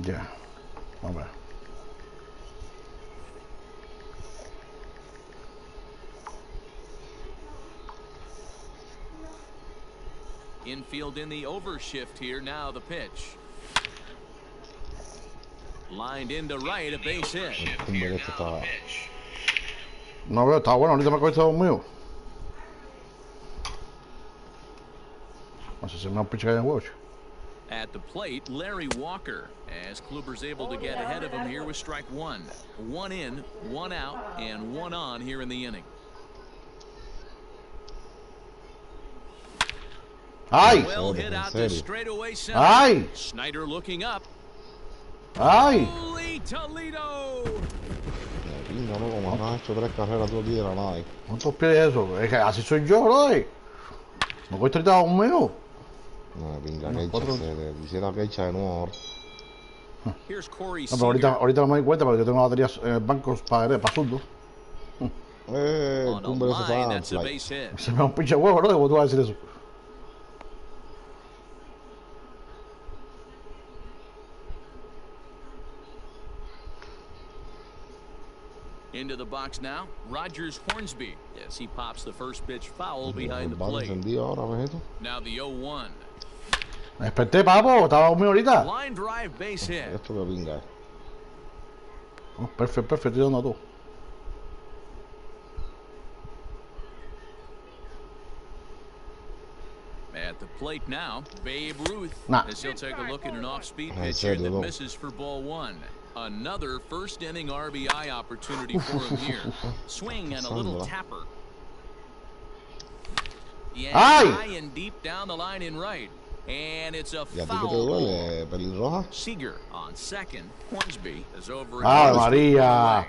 Ya. Vamos a ver. Infield in the overshift here. Now the pitch. Lined into right, a base hit. No veo, está bueno. Ahorita me acuerdo mío. No sé si me han pinchado en watch. At the plate, Larry Walker, as Kluber's able to get ahead of him here with strike one. One in, one out, and one on here in the inning. ¡Ay! Well hit out to straightaway center. ¡Ay! Snyder looking up. ¡Ay! Holy Toledo! No, como has hecho 3 carreras todo el día de la nada. ¿Cuántos pies es eso? Es que así soy yo, bro. No cuesta ahorita conmigo. No, pinga, que hiciera quecha de nuevo ahora. No, pero ahorita no me doy cuenta porque yo tengo baterías en el banco para zurdo. Cumbre ese se me da un pinche huevo, bro. ¿Cómo tú vas a decir eso? Into the box now, Rogers Hornsby. Yes, he pops the first pitch foul behind the plate. Now the 0-1. Me desperté, papo. Estaba dormido ahorita. Line drive base hit. Esto que pinga. Oh, perfecto, estoy dando todo. At the plate now, Babe Ruth. Nah. As he'll take a look at an off-speed pitch here that misses for ball one. Another first-inning RBI opportunity for him here. Swing and a little tapper. Yeah, high and deep down the line in right. And it's a foul ball. Seager on second. Hornsby is over. ¡Ay, María!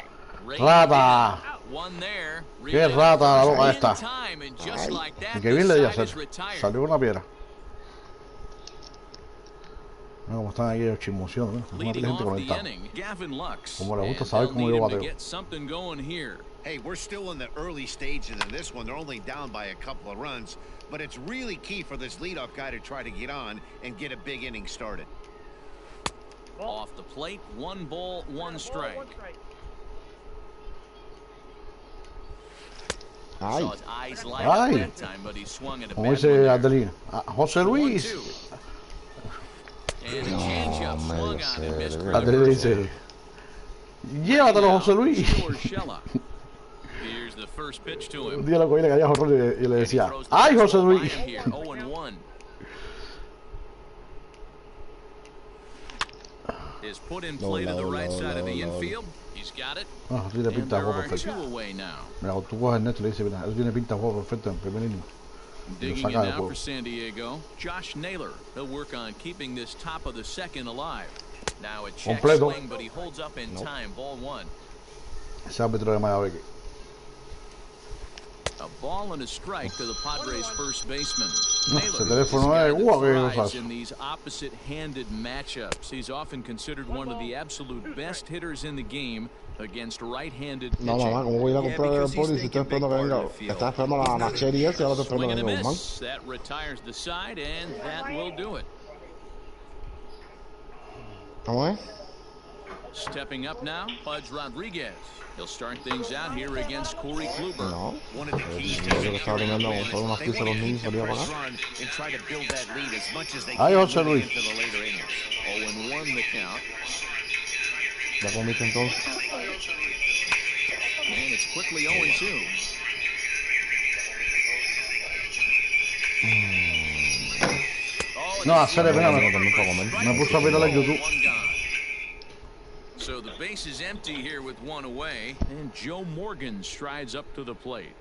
¡Rata! One there. ¡Qué rata la boca esta! Y qué bien le di a hacer. Salió con una piedra. No, como están aquí los chismosiones, ¿no? Una gente conectada. Como le gusta saber cómo yo bateo. Hey, we're still in the early stages of this one. They're only down by a couple of runs, but it's really key for this leadoff guy to try to get on and get a big inning started. Off the plate, 1 ball, 1 strike. Ay, ay, como dice Adelina, José Luis. Adelina dice, llévatelo, José Luis. Un día lo cogí, le caía a Jorge y le decía, ay, José Luis. Is put in play to the right side of the infield. He's got it. Ah, tiene pinta de juego perfecto. Mira, tú coges el neto y le dices, mira, él tiene pinta de juego perfecto en primer inning. Digging in now for San Diego, Josh Naylor. He'll work on keeping this top of the second alive. Now a check swing, but he holds up in time. Ball 1. Ese árbitro de Miami. A ball and a strike to the Padres' first baseman. Ese teléfono es in these opposite-handed matchups. He's often considered one of the absolute best hitters in the game against right-handed pitching. No, mamá, ¿cómo voy a ir a comprar el poli si estoy esperando que venga? Estás esperando la machería y ahora estoy esperando que venga un man. That retires the side, and that will do it. ¿Cómo es? Stepping up now, Pudge Rodriguez. He'll start things out here against Corey Kluber. No. One of the keys to and try to build that lead as much as they can into the later innings. 0-1 the count. ¿Ya comiste entonces? And it's quickly 0-2. No, hacer el verano. Me puso a mirar en YouTube. So the base is empty here with 1 away, and Joe Morgan strides up to the plate.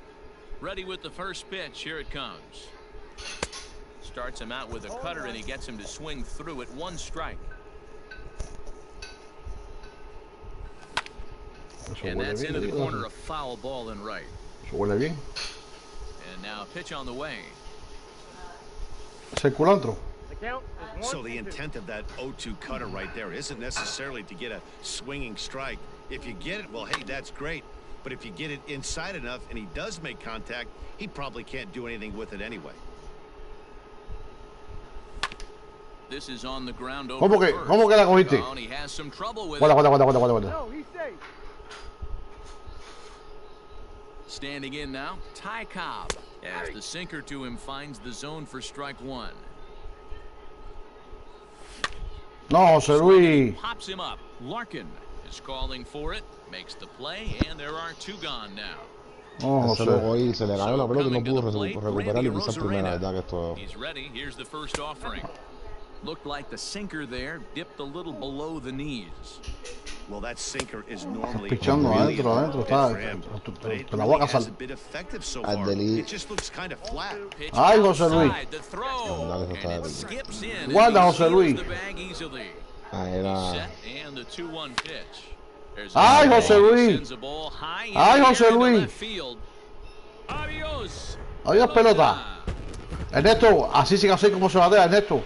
Ready with the first pitch. Here it comes. Starts him out with a cutter, and he gets him to swing through it. 1 strike. And that's into the corner, a foul ball and right. Eso huele bien. And now a pitch on the way. Es el culantro. So the intent of that 0-2 cutter right there isn't necessarily to get a swinging strike. If you get it, well, hey, that's great. But if you get it inside enough and he does make contact, he probably can't do anything with it anyway. This is on the ground over ¿Cómo que la cogiste? oh, and he has some trouble with Guarda. No, he's safe. Standing in now, Ty Cobb, as the sinker to him finds the zone for strike one. No, José Luis. Pops him up. Larkin is calling for it, makes the play, and there are two gone now. No, se le cayó la pelota y no pudo recuperar y pisar primera, verdad que esto. He's ready. Here's the first offering. Looked like the sinker there dipped a little below the knees. Well, that sinker is normally pichando adentro, está te la voy a casar. It just looks kind of flat. Ay, José Luis. Guarda, José Luis. Ahí era. Ay, José Luis. Ay, José Luis. Adiós, pelota. Ernesto, así sigue así como se va a dar, Ernesto.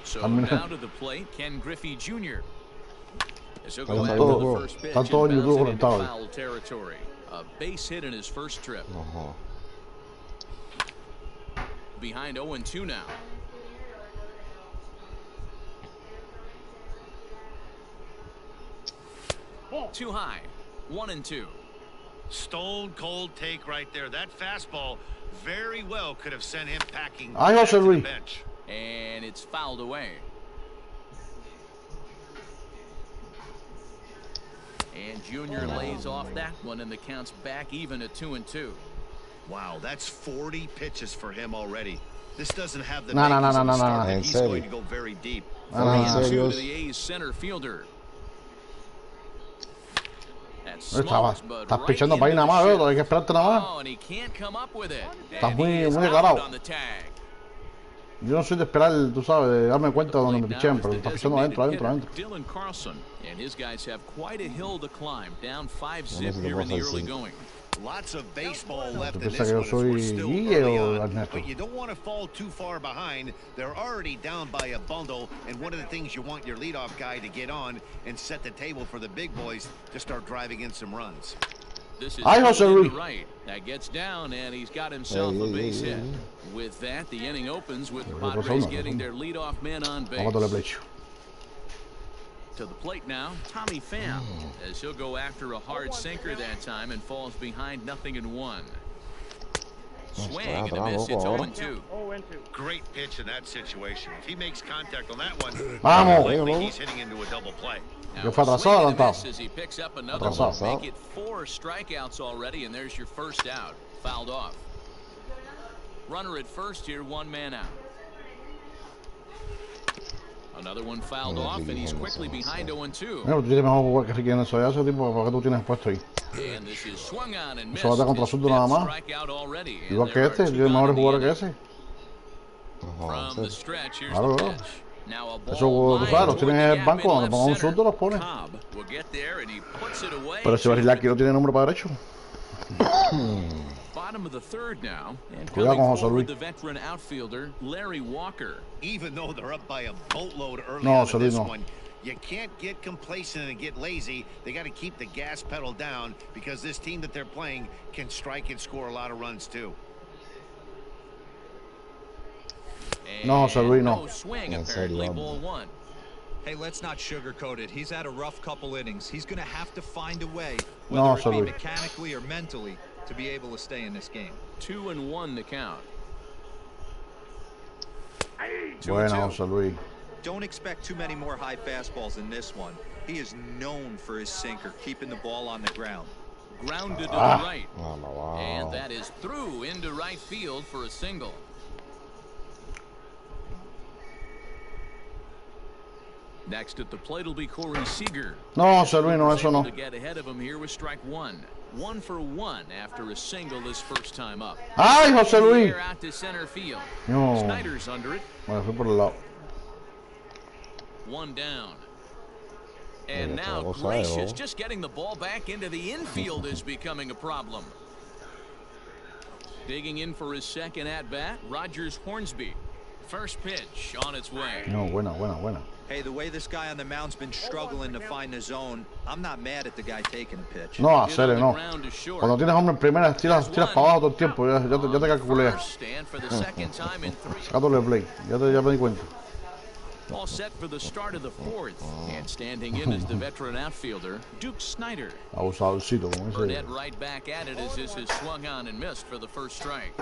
So now to the plate, Ken Griffey Jr. Están todos en YouTube conectados. Foul territory. A base hit in his first trip. Behind 0-2 now. Too high. 1-2. Stone cold take right there. That fastball very well could have sent him packing Ay, back to José the Luis. bench. And it's fouled away. And Junior lays off that one, and the count's back even at 2-2. Wow, that's 40 pitches for him already. This doesn't have the No. He's going to go very deep. 3-2 to the A's center fielder. Estás pichando para ahí nada más, ¿verdad? Hay que esperarte nada más. Oh, and he can't come up with it. Estás muy declarado. Yo no soy de esperar, tú sabes, de darme cuenta de donde me pichen, pero estás pichando adentro. Dylan Carlson and his guys have quite a hill to climb, down 5-zip here in the early going. Lots of baseball left in piensas this que yo one as soy we're still Guille early o on, Ernesto? but you don't want to fall too far behind. They're already down by a bundle, and one of the things you want your leadoff guy to get on and set the table for the big boys to start driving in some runs. This is Ay, José Luis. right. That gets down, and he's got himself a base hit. With that, the inning opens with the Padres getting their leadoff man on base. To the plate now, Tommy Pham, as he'll go after a hard sinker that time and falls behind 0-1. Swing and a miss, it's 0-2. Great pitch in that situation. If he makes contact on that one, Vamos. he's hitting into a double play. Yo fue atrasado, adelantado. As he picks up another one, make it 4 strikeouts already, and there's your first out. Fouled off. Runner at first here, 1 man out. Another one fouled off, and he's quickly behind 0-2. Mira, tú tienes mejor jugador que si quieres eso, ese tipo, ¿para qué tú tienes puesto ahí? And this is swung on and missed. Eso va a contra Surdo nada más. Igual que este, tiene mejores jugadores que ese. From the stretch, here's Claro, the claro. pitch. Now a Eso, ball tú sabes, los line tienes en toward el the banco, gap in donde pongan un left zurdo center. los pones. Cobb will get there, and he puts it away. Pero si Barilaki no tiene número para derecho. Bottom of the third now, and Cuidado coming con José forward, Luis. the veteran outfielder Larry Walker. Even though they're up by a boatload early No, on in this no. one, you can't get complacent and get lazy. They got to keep the gas pedal down because this team that they're playing can strike and score a lot of runs too. No, José Luis, no. No swing, apparently, ball 1. Hey, let's not sugarcoat it. He's had a rough couple innings. He's going to have to find a way, No, whether it be Luis. mechanically or mentally, to be able to stay in this game. 2-1 the count. Bueno, José Luis. Don't expect too many more high fastballs in this one. He is known for his sinker, keeping the ball on the ground. Grounded to the right. Wow. And that is through into right field for a single. Next at the plate will be Corey Seager. No, José Luis, no, eso no. To get ahead of him here with strike 1. 1 for 1 after a single this first time up. Ay, José Luis. Out to center field. No. Snyder's under it. Bueno, fui por el lado. 1 down. And now Gracious, just getting the ball back into the infield is becoming a problem. Digging in for his second at-bat, Rogers Hornsby. First pitch on its way. No, buena. Hey, the way this guy on the mound's been struggling to find the zone, I'm not mad at the guy taking a pitch. No, hacer no. Cuando tienes hombre en primera, tiras para abajo todo el tiempo. Ya te calculé. Sacándole play. Ya me di cuenta. All set for the start of the fourth. And standing in is the veteran outfielder, Duke Snyder. Abusadorcito, como dice. Burnett right back at it as this is swung on and missed for the first strike.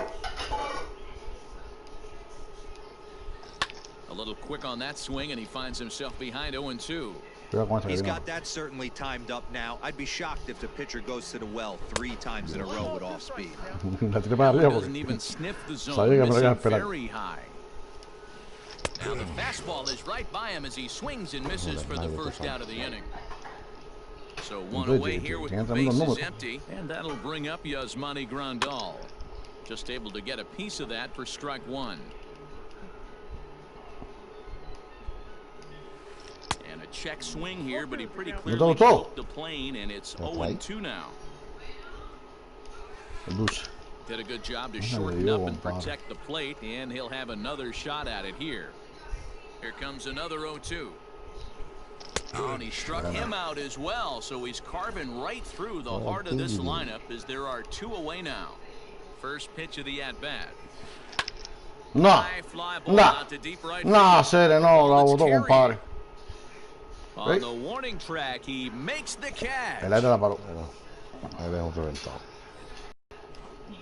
A little quick on that swing, and he finds himself behind 0-2. He's got that certainly timed up now. I'd be shocked if the pitcher goes to the well 3 times in a row with off speed. Doesn't even sniff the zone, missing very high. Now the fastball is right by him as he swings and misses for the first out of the inning. So one away here with the bases empty, and that'll bring up Yasmani Grandal. Just able to get a piece of that for strike 1. And a check swing here, but he pretty clearly broke the plane, and it's 0-2 now. Did a good job to shorten up and protect the plate, and he'll have another shot at it here. Here comes another 0-2. Oh, and he struck him out as well, so he's carving right through the heart of this lineup as there are 2 away now. First pitch of the at-bat. No, serio, no, la botó, compadre. On the warning track, he makes the catch. El aire la paró.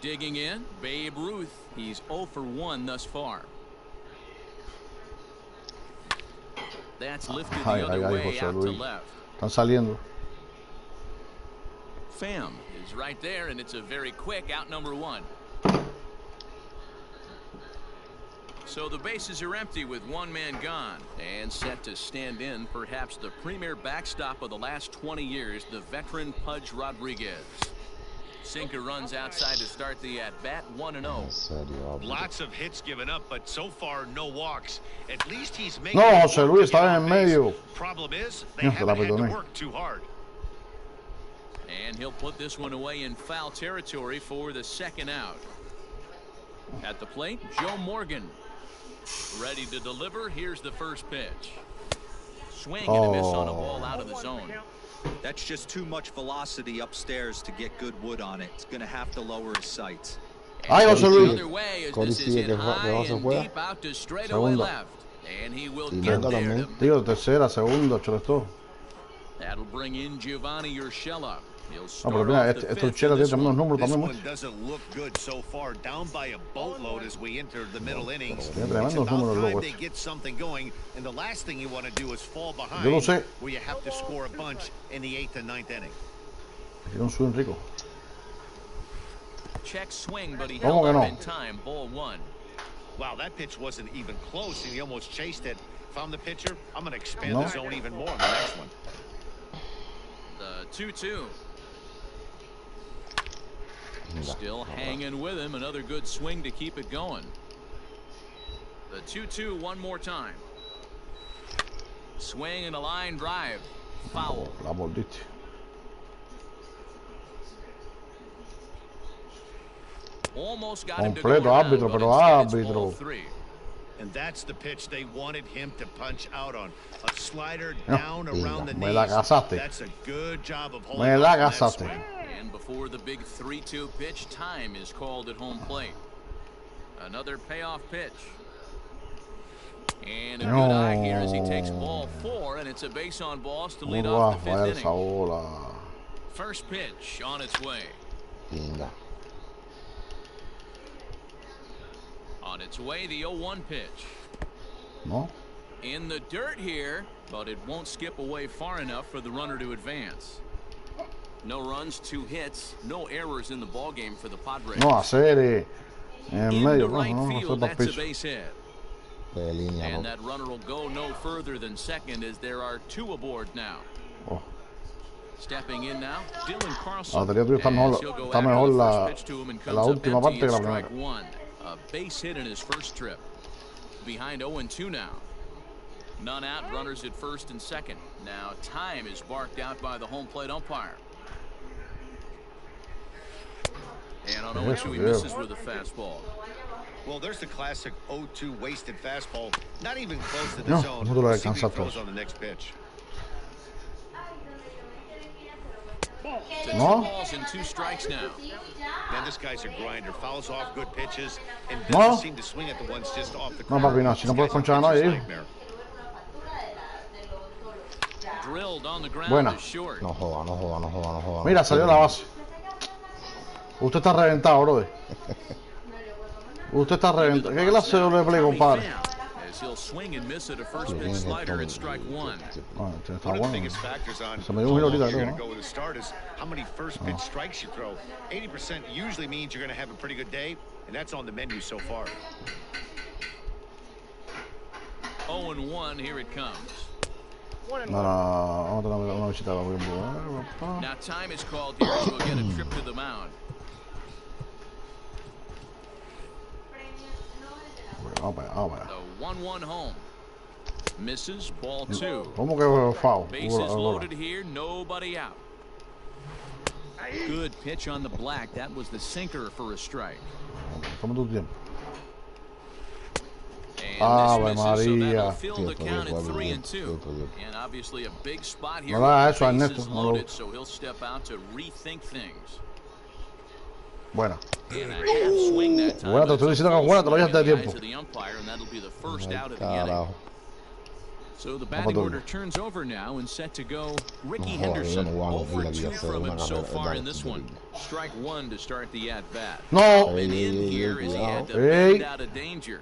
Digging in, Babe Ruth. He's 0 for 1 thus far. That's lifted the other way out to left. Están saliendo. Pham is right there, and it's a very quick out number 1. So the bases are empty with 1 man gone, and set to stand in perhaps the premier backstop of the last 20 years, the veteran Pudge Rodriguez. Sinker runs outside to start the at-bat, 1-0. Lots of hits given up, but so far no walks. At least he's making. No, José Luis está en medio. Problem is, they haven't had to work too hard. And he'll put this one away in foul territory for the second out. At the plate, Joe Morgan. Ready to deliver. Here's the first pitch. Swing and a miss on a ball out of the zone. That's just too much velocity upstairs to get good wood on it. It's going to have to lower his sights. Ay, José Luis. Tío, tercera, segunda, chulestó. That'll bring in Giovanni Urshela. No, pero mira, este Urshela tiene tremendos números también. This one doesn't look good so far. Down by a boatload as we enter the middle innings. Tiene tremendos números, loco. They get something going, and the last thing you want to do is fall behind. Yo lo sé. Where you have to score a bunch in the 8th and 9th inning. Tiene un swing rico. Check swing, but he held up in time. Ball 1. Wow, that pitch wasn't even close, and he almost chased it. If I'm the pitcher, I'm going to expand the zone even more in the next one. The 2-2. Still hanging with him. Another good swing to keep it going. The 2-2 one more time. Swing and a line drive. Foul. La mordiste. Almost got him to Completo, árbitro, pero árbitro. And that's the pitch they wanted him to punch out on. A slider down around the knees. That's a good job of holding on that swing. And before the big 3-2 pitch, time is called at home plate. Another payoff pitch. And a good eye here as he takes ball 4, and it's a base on balls to lead off the 5th inning. First pitch on its way. On its way, the 0-1 pitch. No. In the dirt here, but it won't skip away far enough for the runner to advance. No runs, 2 hits, no errors in the ball game for the Padres. No, hacer en medio, the right no, field, that's a base hit. And that runner will go no further than second as there are 2 aboard now. Stepping in now, Dylan Carlson. Está mejor la última parte que la primera. A base hit in his first trip. Behind 0-2 now. None out, runners at first and second. Now time is barked out by the home plate umpire. And on 0-2 he misses with a fastball. Well, there's the classic 0-2 wasted fastball. Not even close to the zone. No te lo See what he alcanzas throws on the next pitch. No. Balls and 2 strikes now. Man, this guy's a grinder. Fouls off good pitches and doesn't seem to swing at the ones just off the No, papi, no. Si no puedes conchar a nadie. Drilled on the ground. Buena. No joda, no joda, no joda, no joda. Mira, salió la base. Usted está reventado, brother. Usted está reventado. ¿Qué clase de doble play, compadre? He'll swing and miss at a first pitch slider at strike 1. Bueno, está One of the bueno. biggest factors on Se me dio un giro ahorita, you're creo, going to ¿no? go with a start is how many first pitch strikes you throw. 80% usually means you're going to have a pretty good day, and that's on the menu so far. 0-1, here it comes. No, vamos a tener una visita a la Now time is called here, so we'll get a trip to the mound. Vamos para allá, vamos para allá. The 1-1 home. Misses, ball 2. ¿Cómo que foul? Bases loaded here, nobody out. Good pitch on the black. That was the sinker for a strike. Toma tu tiempo. And Ave this misses, so that'll María. fill the count at 3-2. And obviously a big spot here. No le hagas eso a Bases Ernesto, no loaded, lo- so he'll step out to rethink things. Buena. And a half swing that time. Buena, te estoy diciendo que es buena, te lo dije hace tiempo. To the umpire, and that'll be the first out of the inning. Carajo. So the batting order turns over now and set to go Ricky No, Henderson. yo no voy a Over mover 2 aquí a from him hacer so una far carrera, in this one. Strike 1 to start the at-bat. No. And in here as he had to Hey. bend out of danger.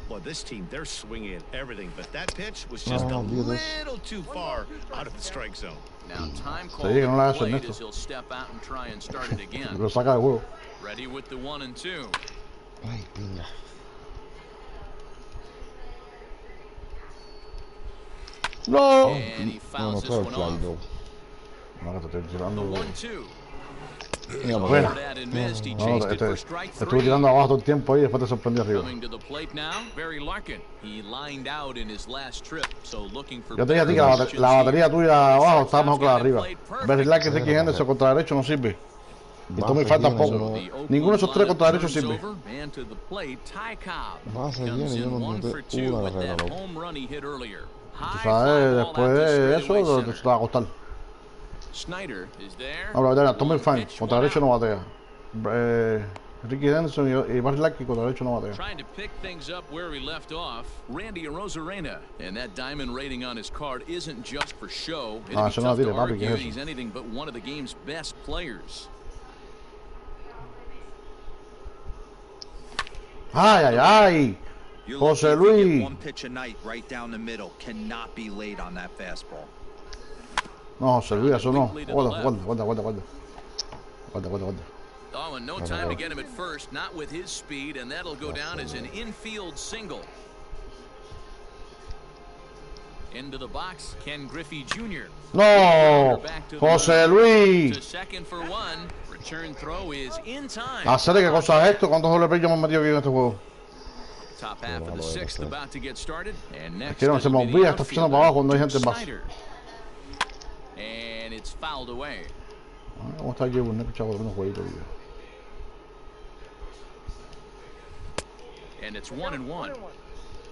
Well, this team, they're swinging at everything, but that pitch was just a Oh, little too far out of the strike zone. Now time Te called dije que no le at hagas the plate Ernesto. as he'll step out and try and start it again. Lo saca de juego. Ready with the 1-2. Ay, pinga. No. And he No, fouls no this fue one fly, off. bro. No, que te estoy The tirando. 1-2. Mira, Buena. That and missed. He No, chased it for strike estuve 3. tirando abajo todo el tiempo ahí y después te sorprendí arriba. Coming to the plate now, Barry Larkin. He lined out in his last trip, so looking for. Yo te dije a ti que la batería tuya abajo está mejor que la de arriba. Ver que Ricky Henderson contra derecho no sirve. Y tú me falta poco. Ninguno de esos tres contra derecho sirve. And to the plate, Ty Cobb Base comes viene, yo in no 1 noté for 2 una with carrera, that loco. home run he hit earlier. Tú High sabes, fly ball después out to de straightaway eso center. te va a costar. Snyder is there. No, la verdad, Tommy One Fan, pitch, contra one derecho out. no batea. Ricky Henderson y Barry Larkin contra derecho no batea. Trying to pick things up where we left off, Randy Arozarena. And that diamond rating on his card isn't just for show. It'd be eso no tough tiene, to papi, ¿qué argue es eso? he's anything but one of the game's best players. Ay, ay, ay. You're José lucky if you get Luis. one pitch a night right down the middle. Cannot be late on that fastball. No, José Luis, eso no. Guarda. Oh, and no time to get him at first, not with his speed, and that'll go down as an infield single. Into the box, Ken Griffey Jr. No, Back to the José mound. Luis. To second for 1. Return throw is in time. Hacerle qué cosa es esto. ¿Cuántos doble play yo me he metido aquí en este juego? Top half of the 6th about to get started. And next que no, se me it'll be olvida, the está pisando outfielder, para abajo cuando hay gente en base. Snyder. And it's fouled away. ¿Cómo está aquí un chavo de unos jueguitos? And it's 1-1.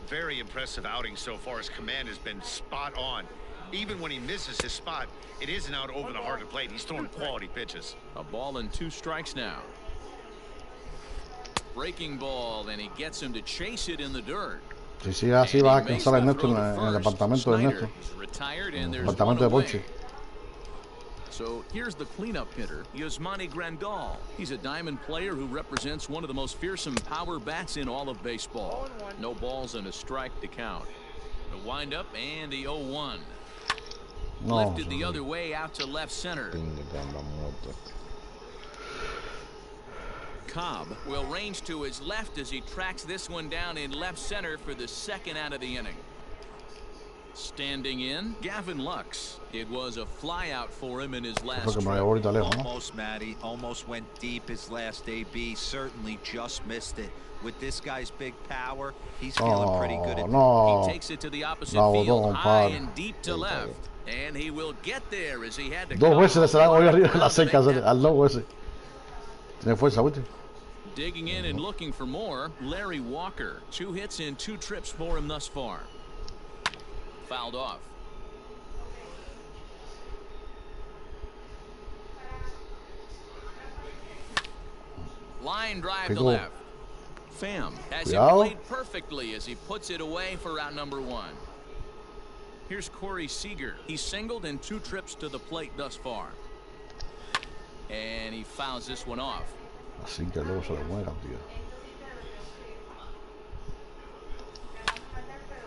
Very impressive outing so far. His command has been spot on. Even when he misses his spot, it isn't out over the heart of the plate. He's throwing quality pitches. A ball and 2 strikes now. Breaking ball, and he gets him to chase it in the dirt. Si sigue así va a alcanzar a Ernesto en el apartamento de Ernesto. Retired, and there's Apartamento de one Ponche. away. So here's the cleanup hitter, Yasmani Grandal. He's a diamond player who represents one of the most fearsome power bats in all of baseball. No balls and a strike to count. The windup and the 0-1. No, Lifted the other way out to left center. Pinga, que anda muerto. Cobb will range to his left as he tracks this one down in left center for the 2nd out of the inning. Standing in, Gavin Lux. It was a flyout for him in his last creo que me trip. voy ahorita lejos, ¿no? Almost, Matty. Almost went deep his last AB. Certainly just missed it. With this guy's big power, he's feeling pretty good at No, He takes it to the opposite No, field, no, high compadre. and deep to left. And he will get there as he had to dos come veces le serán hoy arriba en la around to cerca make that al lobo ese. Tiene fuerza, ¿viste? Digging in and looking for more, Larry Walker. 2 hits and 2 trips for him thus far. Fouled off. Line drive to left. Pham has it played perfectly as he puts it away for out number 1. Here's Corey Seager. He's singled in 2 trips to the plate thus far. And he fouls this one off. Así que luego se le mueran, tío.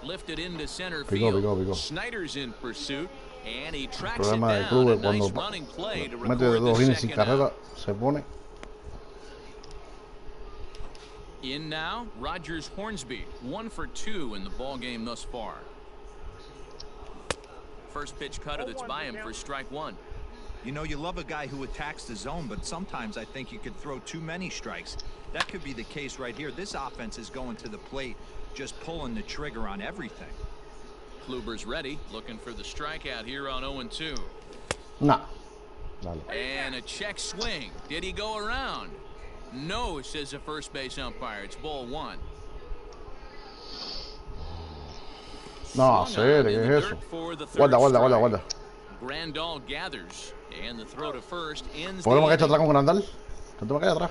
Lifted into center field. Snyder's in pursuit, and he tracks it down. A nice running play to record the second out. Se pone. In now, Rogers Hornsby, 1 for 2 in the ball game thus far. First pitch cutter that's by him for strike 1. You know, you love a guy who attacks the zone, but sometimes I think you could throw too many strikes. That could be the case right here. This offense is going to the plate, just pulling the trigger on everything. Kluber's ready, looking for the strikeout here on 0-2. Nah. And a check swing. Did he go around? No, says the first base umpire. It's ball 1. No, serio, ¿qué es eso? Guarda. Grandal gathers, and the throw to first ends the inning. Atrás con Grandal. Atrás.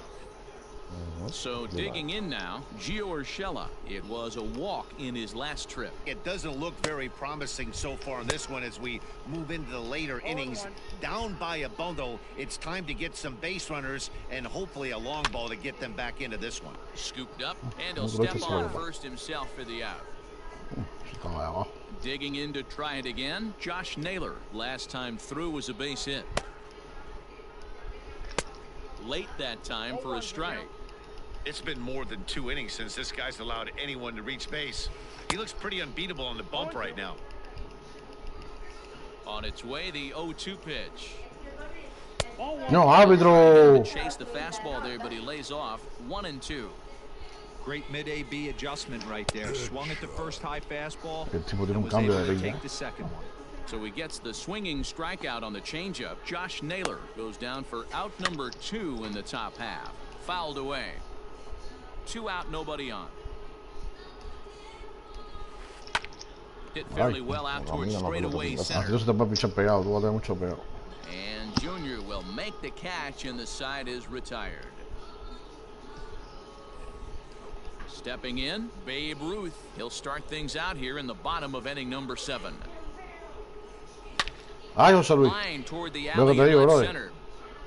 So digging in now, Gio Urshela. It was a walk in his last trip. It doesn't look very promising so far in this one as we move into the later innings. Down by a bundle, it's time to get some base runners and hopefully a long ball to get them back into this one. Scooped up, and he'll step on first himself for the out. Digging in to try it again, Josh Naylor. Last time through was a base hit. Late that time for a strike. It's been more than 2 innings since this guy's allowed anyone to reach base. He looks pretty unbeatable on the bump right now. On its way, the 0-2 pitch. No, árbitro. Chase the fastball there, but he lays off. 1-2. Great mid-AB adjustment right there. Swung at the first high fastball. And was able to take the second one. So he gets the swinging strikeout on the changeup. Josh Naylor goes down for out number 2 in the top half. Fouled away. 2 out, nobody on. Hit fairly well out towards straightaway center. And Junior will make the catch, and the side is retired. Stepping in, Babe Ruth. He'll start things out here in the bottom of inning number 7. Ay, José Luis. Line toward the Lo que te alley digo, in brother. center.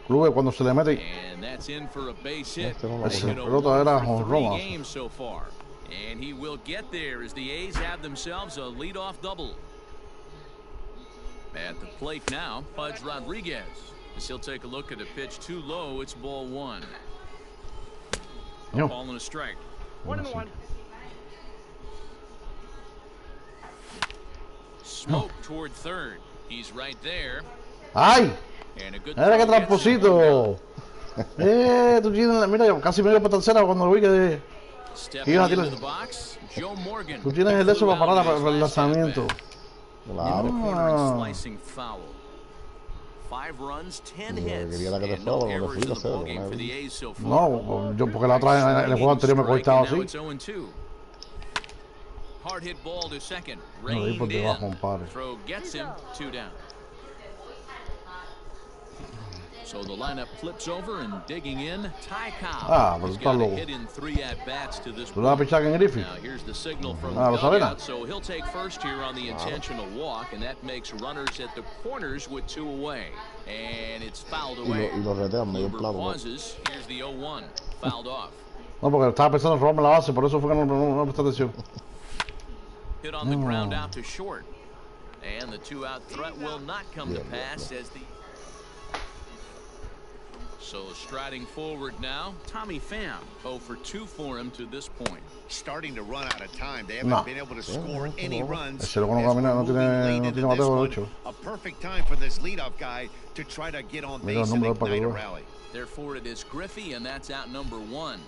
Clube cuando se le mete. And that's in for a base hit. Esa pelota era jonrón. Games so far. And he will get there as the A's have themselves a leadoff double. At the plate now, Pudge Rodriguez. As he'll take a look at a pitch too low, it's ball 1. Ball and a strike. 1-1. Smoke toward third. He's right there. ¡Ay! And a good ¡Mira qué throw gets him. tramposito! Tú tienes, mira, casi me dio para tercera cuando lo vi que Stepping ibas a into tirar. the box, Joe Morgan. Tú tienes el de eso para parar el lanzamiento. Slicing foul. 5 runs, 10 hits, and no errors in the ballgame for the A's so far. No, yo porque la otra en el juego anterior me cortaba así. Now it's 0-2. Hard hit ball to second. No, ahí por Reined debajo, in. compadre. Throw gets him. 2 down. So the lineup flips over and digging in, Ty Cobb. He's got a hit in 3 at-bats to this ¿Tú le vas a pichar en Griffith? Now here's the signal from Ah, the ¿lo sabes? dugout, so he'll take first here on the intentional walk, and that makes runners at the corners with 2 away. And it's fouled away. Y lo retean medio Kluber plano. pauses. Here's the 0-1. Fouled off. No, porque estaba pensando en robarme la base, por eso fue que no presté atención. Hit on the ground out to short. And the 2-out threat will not come to pass as the... So striding forward now, Tommy Pham. 0 for 2 for him to this point. Starting to run out of time. They haven't been able to score any runs. Ese luego no camina, no tiene bateo de 8. A perfect time for this leadoff guy to try to get on base and ignite a rally. Therefore, it is Griffey, and that's out number 1.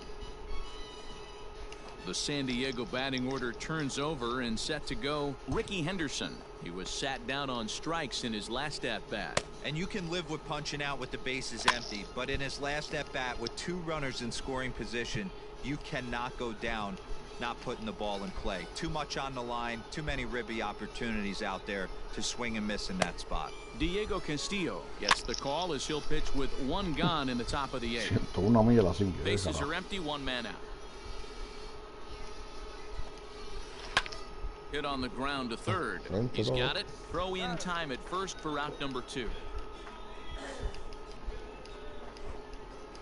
The San Diego batting order turns over and set to go Ricky Henderson. He was sat down on strikes in his last at-bat. And you can live with punching out with the bases empty, but in his last at-bat with 2 runners in scoring position, you cannot go down not putting the ball in play. Too much on the line, too many ribby opportunities out there to swing and miss in that spot. Diego Castillo gets the call as he'll pitch with 1 gone in the top of the 8th. Bases are empty, 1 man out. Hit on the ground to third. He's got it. Throw in time at first for out number 2.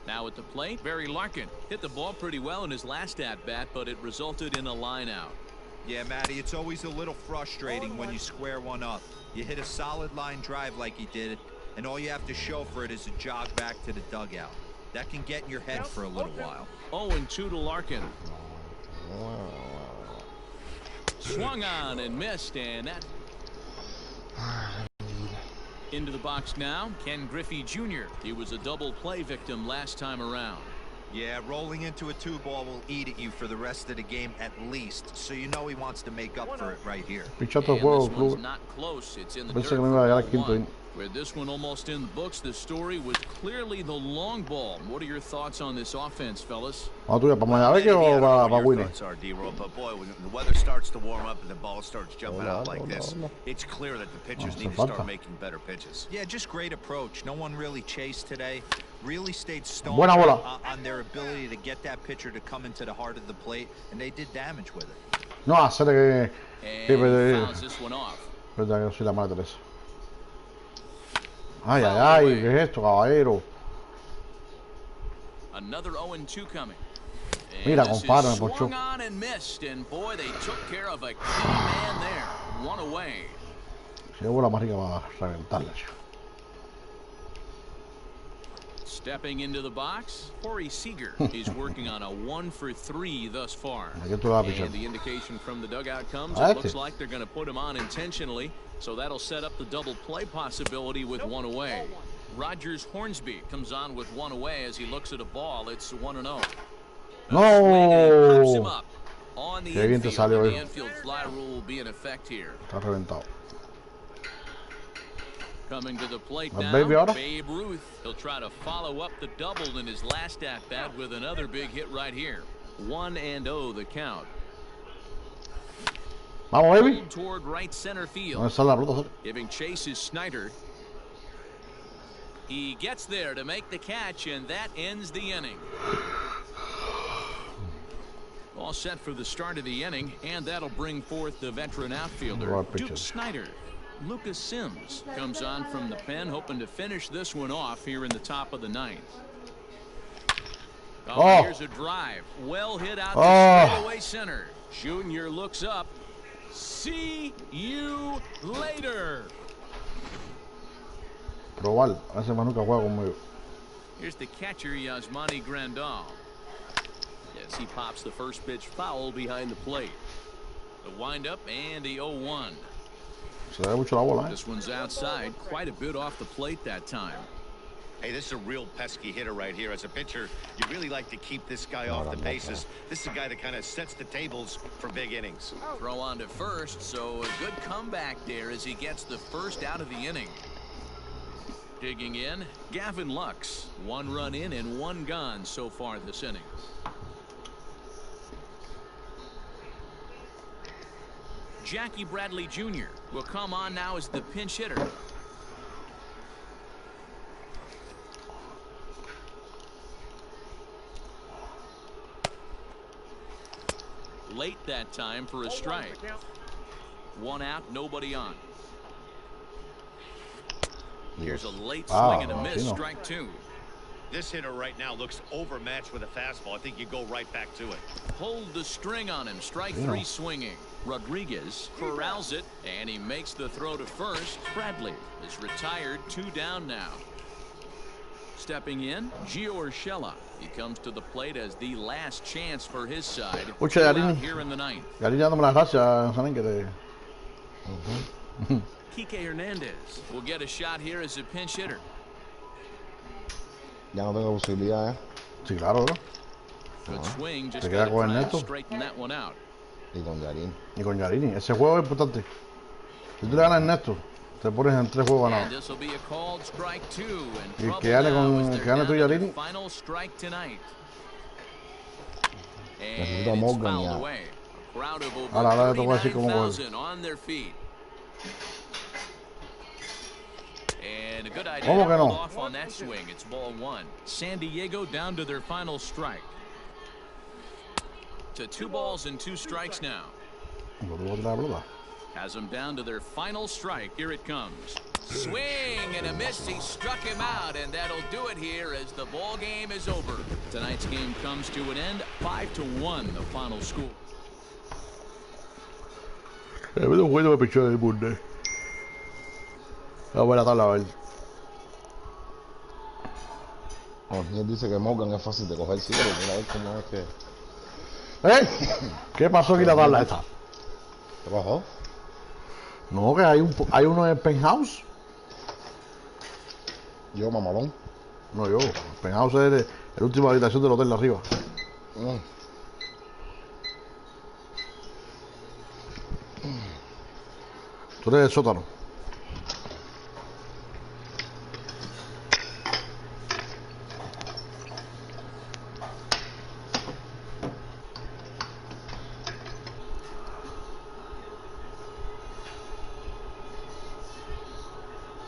Now at the plate, Barry Larkin hit the ball pretty well in his last at-bat, but it resulted in a line out. Yeah, Matty, it's always a little frustrating when you square one up. You hit a solid line drive like he did, and all you have to show for it is a jog back to the dugout. That can get in your head for a little while. 0-2 to Larkin. Swung on and missed, and that into the box now. Ken Griffey Jr. He was a double play victim last time around. Yeah, rolling into a 2-ball will eat at you for the rest of the game at least, so you know he wants to make up for it right here. And this one's not close. It's in the dirt for 1. With this one almost in the books, the story was clearly the long ball. What are your thoughts on this offense, fellas? But boy, when the weather starts to warm up and the ball starts jumping out like this, it's clear that the pitchers need to start making better pitches. Yeah, just great approach. No one really chased today. Really stayed stone on their ability to get that pitcher to come into the heart of the plate, and they did damage with it. No, hacer que fouls this one off. Verdad que yo soy la madre de eso. Ay, ay, ay, ¿qué es esto, caballero? Another 0-2 coming. Mira, compadre, me ponchó. Swung on and missed, and boy, they took care of a key man there. 1 away. Si llevo la máquina va a reventarla. Stepping into the box, Corey Seager is working on a 1 for 3 thus far. And the indication from the dugout comes, it looks like they're going to put him on intentionally, so that'll set up the double play possibility with 1 away. Rogers Hornsby comes on with 1 away as he looks at a ball. It's 1-0. No. Pops him up on the infield. The infield fly rule will be in effect here. Está reventado. Coming to the plate now, Babe Ruth. He'll try to follow up the double in his last at-bat with another big hit right here. 1-0 the count. Vamos, baby. Toward right center field. ¿Dónde está la pelota? Giving chase is Snyder. He gets there to make the catch, and that ends the inning. All set for the start of the inning, and that'll bring forth the veteran outfielder, Duke Snyder. Lucas Sims comes on from the pen, hoping to finish this one off here in the top of the 9th. Here's a drive. Well hit out to straightaway center. Junior looks up. See you later. Probar. Hace más nunca juega conmigo. Here's the catcher, Yasmani Grandal. Yes, he pops the first pitch foul behind the plate. The windup and the 0-1. This one's outside, quite a bit off the plate that time. Hey, this is a real pesky hitter right here. As a pitcher, you really like to keep this guy off the bases. This is a guy that kind of sets the tables for big innings. Throw on to first, so a good comeback there as he gets the first out of the inning. Digging in, Gavin Lux. 1 run in and 1 gone so far this inning. Jackie Bradley Jr. will come on now as the pinch hitter. Late that time for a strike. 1 out, nobody on. Here's a late swing and a miss, strike 2. This hitter right now looks overmatched with a fastball. I think you go right back to it. Hold the string on him. Strike 3 swinging. Rodriguez corrals it, and he makes the throw to first. Bradley is retired, 2 down now. Stepping in, Gio Urshela. He comes to the plate as the last chance for his side. Out here in the 9th. Kike Hernandez will get a shot here as a pinch hitter. Ya no tengo posibilidad, Sí, claro, ¿no? Good swing, just Te queda got con to try and Ernesto. straighten that one out. Y con Yarin. Y con Yarini. Ese juego es importante. Si tú le ganas a Ernesto, te pones en 3 juegos And ganados. this will be a called strike 2, and Y el trouble que gane now con- as el they're que gane down tú, to their Yarini. final strike tonight. Necesito And it's Morgan fouled ya. away. A crowd of over Ahora te voy a decir cómo juega. 39,000 on their feet. And a good idea ¿Cómo to que no? hold off on that swing. It's ball 1. San Diego down to their final strike. To 2 balls and 2 strikes now. No tuvo otra pelota. Has them down to their final strike. Here it comes. Swing and a miss. He struck him out, and that'll do it here as the ball game is over. Tonight's game comes to an end. 5-1, the final score. El medio juego me pichó del mundo. Vamos a ver la tabla a ver. Y él dice que Morgan es fácil de coger, sí, pero mira a ver cómo es que... ¿Eh? ¿Qué pasó aquí en la tabla esta? ¿Qué bajó? No, que hay uno en el penthouse. Yo, mamalón. No, yo. El penthouse es la última habitación del hotel de arriba. Tú eres el sótano.